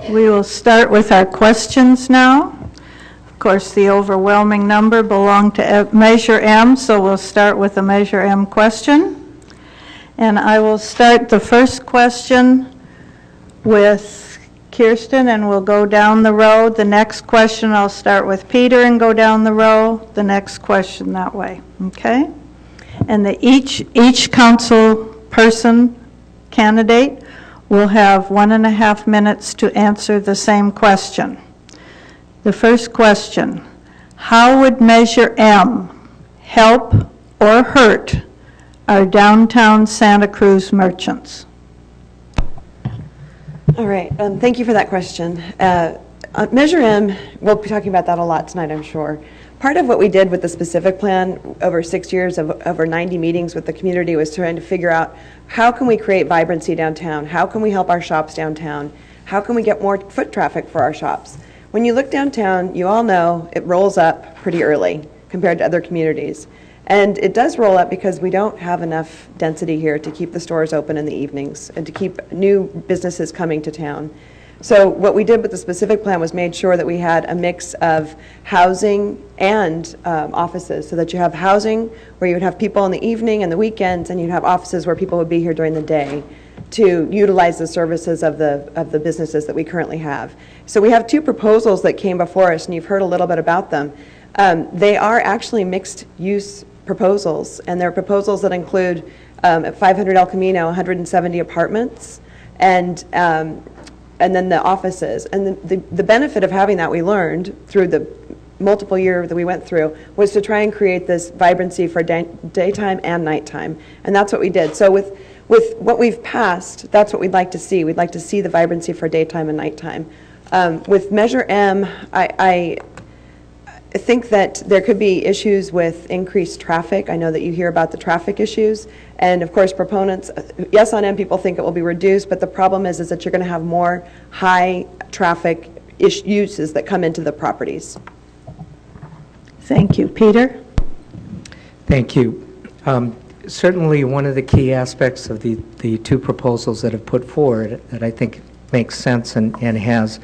We will start with our questions now. Of course, the overwhelming number belong to Measure M, so we'll start with a Measure M question. And I will start the first question with Kirsten, and we'll go down the row. The next question, I'll start with Peter and go down the row. The next question that way, okay? And each council person candidate will have 1.5 minutes to answer the same question. The first question, how would Measure M help or hurt our downtown Santa Cruz merchants? All right, thank you for that question. Measure M, we'll be talking about that a lot tonight, I'm sure. Part of what we did with the specific plan over 6 years of over 90 meetings with the community was trying to figure out how can we create vibrancy downtown? How can we help our shops downtown? How can we get more foot traffic for our shops? When you look downtown, you all know it rolls up pretty early compared to other communities. And it does roll up because we don't have enough density here to keep the stores open in the evenings and to keep new businesses coming to town. So what we did with the specific plan was made sure that we had a mix of housing and offices, so that you have housing where you would have people in the evening and the weekends, and you'd have offices where people would be here during the day to utilize the services of the businesses that we currently have. So we have 2 proposals that came before us, and you've heard a little bit about them. They are actually mixed use proposals, and they're proposals that include at 500 El Camino, 170 apartments, and then the offices. And the benefit of having that, we learned through the multiple year that we went through, was to try and create this vibrancy for daytime and nighttime. And that's what we did. So with what we've passed, that's what we'd like to see. We'd like to see the vibrancy for daytime and nighttime. With Measure M, I think that there could be issues with increased traffic. I know that you hear about the traffic issues. And of course, proponents, yes, on M, people think it will be reduced, but the problem is that you're going to have more high traffic uses that come into the properties. Thank you. Peter? Thank you. Certainly one of the key aspects of the 2 proposals that have put forward that I think makes sense and has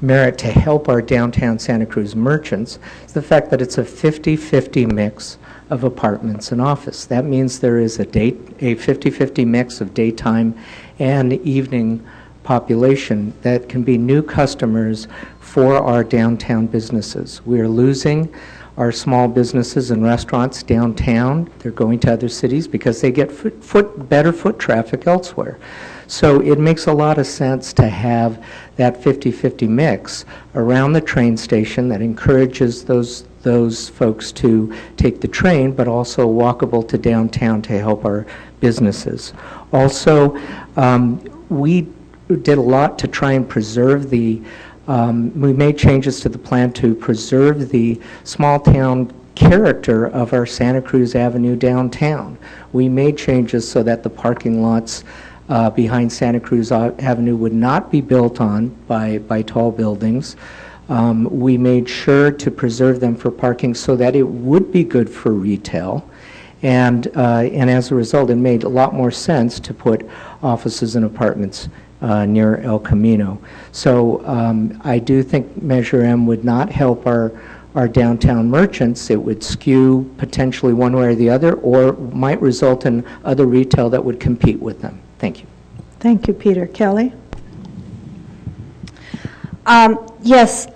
merit to help our downtown Santa Cruz merchants is the fact that it's a 50-50 mix of apartments and office. That means there is a 50-50 mix of daytime and evening population that can be new customers for our downtown businesses. We are losing our small businesses and restaurants downtown. They're going to other cities because they get better foot traffic elsewhere. So it makes a lot of sense to have that 50-50 mix around the train station that encourages those folks to take the train, but also walkable to downtown to help our businesses. Also, we did a lot to try and preserve we made changes to the plan to preserve the small town character of our Santa Cruz Avenue downtown. We made changes so that the parking lots behind Santa Cruz Avenue would not be built on by tall buildings. We made sure to preserve them for parking so that it would be good for retail. And as a result, it made a lot more sense to put offices and apartments near El Camino. So I do think Measure M would not help our downtown merchants. It would skew potentially one way or the other, or might result in other retail that would compete with them. Thank you. Thank you, Peter. Kelly? Yes.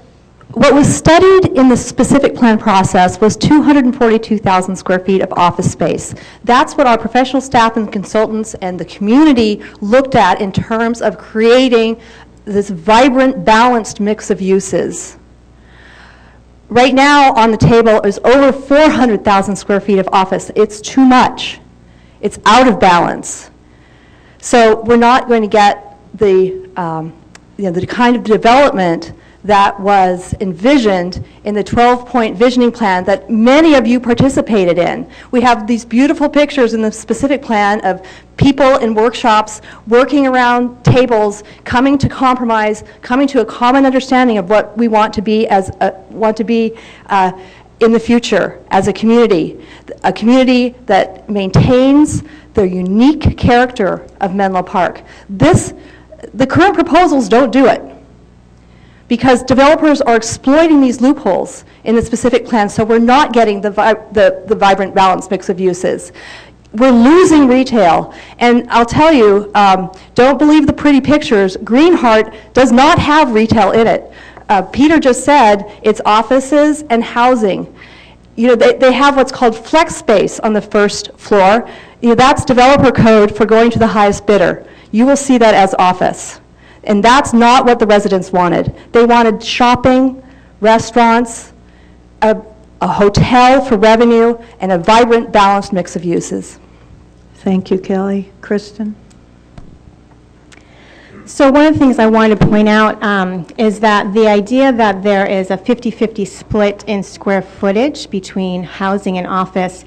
What was studied in the specific plan process was 242,000 square feet of office space. That's what our professional staff and consultants and the community looked at in terms of creating this vibrant, balanced mix of uses. Right now on the table is over 400,000 square feet of office. It's too much. It's out of balance. So we're not going to get the kind of development that was envisioned in the 12-point visioning plan that many of you participated in. We have these beautiful pictures in the specific plan of people in workshops working around tables, coming to compromise, coming to a common understanding of what we want to be in the future as a community that maintains the unique character of Menlo Park. The current proposals don't do it. because developers are exploiting these loopholes in the specific plan, so we're not getting the vibrant balanced mix of uses. We're losing retail, and I'll tell you, don't believe the pretty pictures. Greenheart does not have retail in it. Peter just said it's offices and housing. You know, they have what's called flex space on the first floor. You know, that's developer code for going to the highest bidder. You will see that as office. And that's not what the residents wanted. They wanted shopping, restaurants, a hotel for revenue, and a vibrant, balanced mix of uses. Thank you, Kelly. Kristen? So one of the things I wanted to point out is that the idea that there is a 50-50 split in square footage between housing and office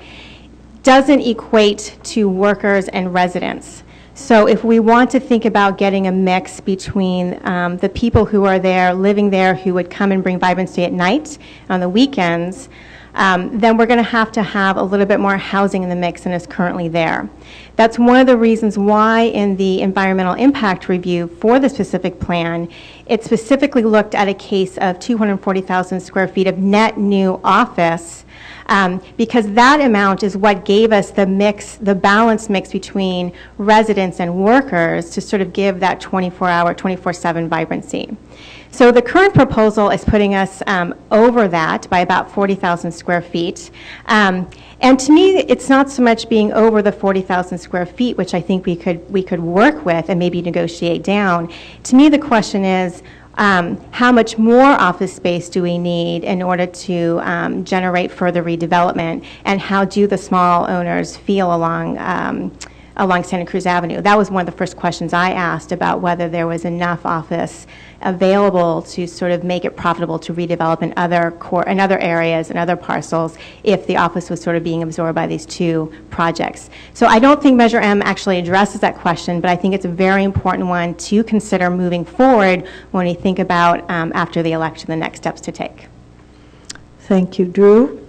doesn't equate to workers and residents. So if we want to think about getting a mix between the people who are there, living there, who would come and bring vibrancy at night, on the weekends, then we're going to have a little bit more housing in the mix than is currently there. That's one of the reasons why in the environmental impact review for the specific plan, it specifically looked at a case of 240,000 square feet of net new office, because that amount is what gave us the mix, the balanced mix between residents and workers to sort of give that 24-hour, 24/7 vibrancy. So the current proposal is putting us over that by about 40,000 square feet. And to me, it's not so much being over the 40,000 square feet, which I think we could work with and maybe negotiate down. To me, the question is, how much more office space do we need in order to generate further redevelopment, and how do the small owners feel along Santa Cruz Avenue? That was one of the first questions I asked, about whether there was enough office available to sort of make it profitable to redevelop in other areas and other parcels if the office was sort of being absorbed by these two projects. So I don't think Measure M actually addresses that question, but I think it's a very important one to consider moving forward when we think about, after the election, the next steps to take. Thank you. Drew?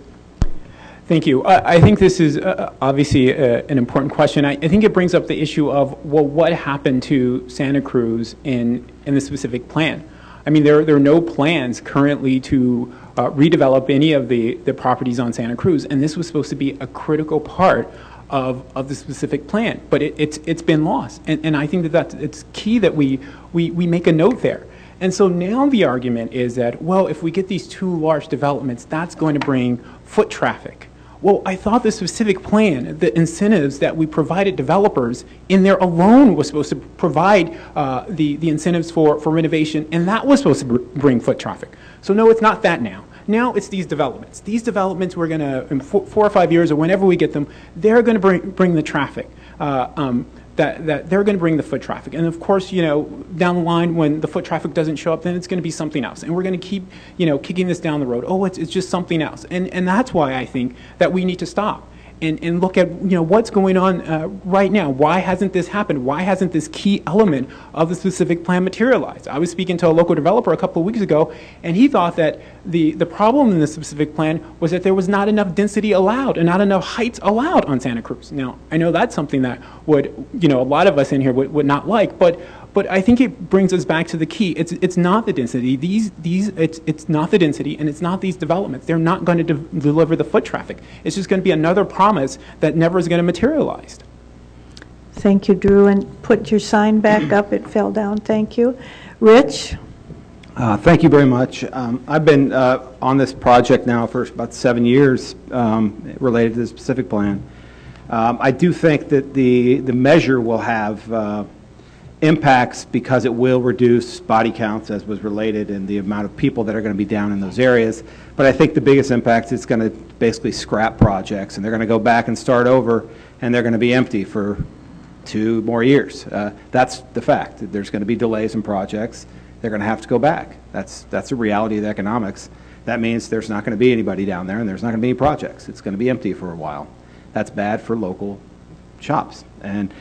Thank you. I think this is obviously an important question. I think it brings up the issue of, well, what happened to Santa Cruz in the specific plan? I mean, there are no plans currently to redevelop any of the properties on Santa Cruz, and this was supposed to be a critical part of the specific plan, but it's been lost. And I think that it's key that we make a note there. And so now the argument is that, well, if we get these two large developments, that's going to bring foot traffic. Well, I thought the specific plan, the incentives that we provided developers in there alone was supposed to provide the incentives for renovation, and that was supposed to bring foot traffic. So no, it's not that now. Now it's these developments. These developments, we're going to, in 4 or 5 years or whenever we get them, they're going to bring the traffic. That they're going to bring the foot traffic. And of course, you know, down the line when the foot traffic doesn't show up, then it's going to be something else. And we're going to keep, you know, kicking this down the road. Oh, it's just something else. And that's why I think that we need to stop and look at, you know, what's going on right now. Why hasn't this happened? Why hasn't this key element of the specific plan materialized? I was speaking to a local developer a couple of weeks ago, and he thought that the problem in the specific plan was that there was not enough density allowed and not enough heights allowed on Santa Cruz. Now, I know that's something that would, you know, a lot of us in here would not like, but I think it brings us back to the key. It's not the density. It's not the density, and it's not these developments. They're not going to deliver the foot traffic. It's just going to be another promise that never is going to materialize. Thank you, Drew. And put your sign back up. It fell down. Thank you. Rich? Thank you very much. I've been on this project now for about 7 years related to the specific plan. I do think that the measure will have impacts because it will reduce body counts, as was related, and the amount of people that are going to be down in those areas. But I think the biggest impact is going to basically scrap projects, and they're going to go back and start over, and they're going to be empty for 2 more years. That's the fact. There's going to be delays in projects. They're going to have to go back. That's the reality of the economics. That means there's not going to be anybody down there, and there's not going to be any projects. It's going to be empty for a while. That's bad for local shops. And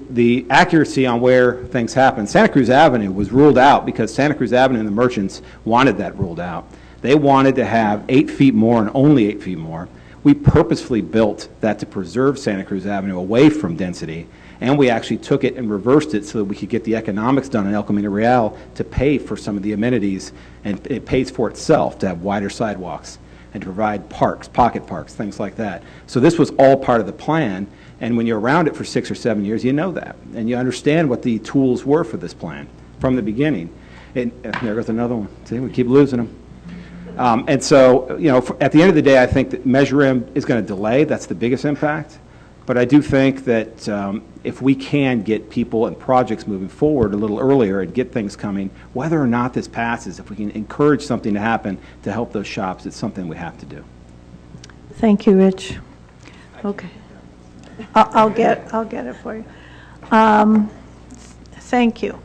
the accuracy on where things happen, Santa Cruz Avenue was ruled out because Santa Cruz Avenue and the merchants wanted that ruled out. They wanted to have 8 feet more and only 8 feet more. We purposefully built that to preserve Santa Cruz Avenue away from density, And we actually took it and reversed it so that we could get the economics done in El Camino Real to pay for some of the amenities, and it pays for itself to have wider sidewalks and to provide parks, pocket parks, things like that. So this was all part of the plan, and when you're around it for 6 or 7 years, you know that, and you understand what the tools were for this plan from the beginning. And there goes another one. See, we keep losing them. And so, you know, at the end of the day, I think that Measure M is going to delay. That's the biggest impact. But I do think that if we can get people and projects moving forward a little earlier and get things coming, whether or not this passes, if we can encourage something to happen to help those shops, it's something we have to do. Thank you, Rich. Okay. I'll get it for you. Thank you.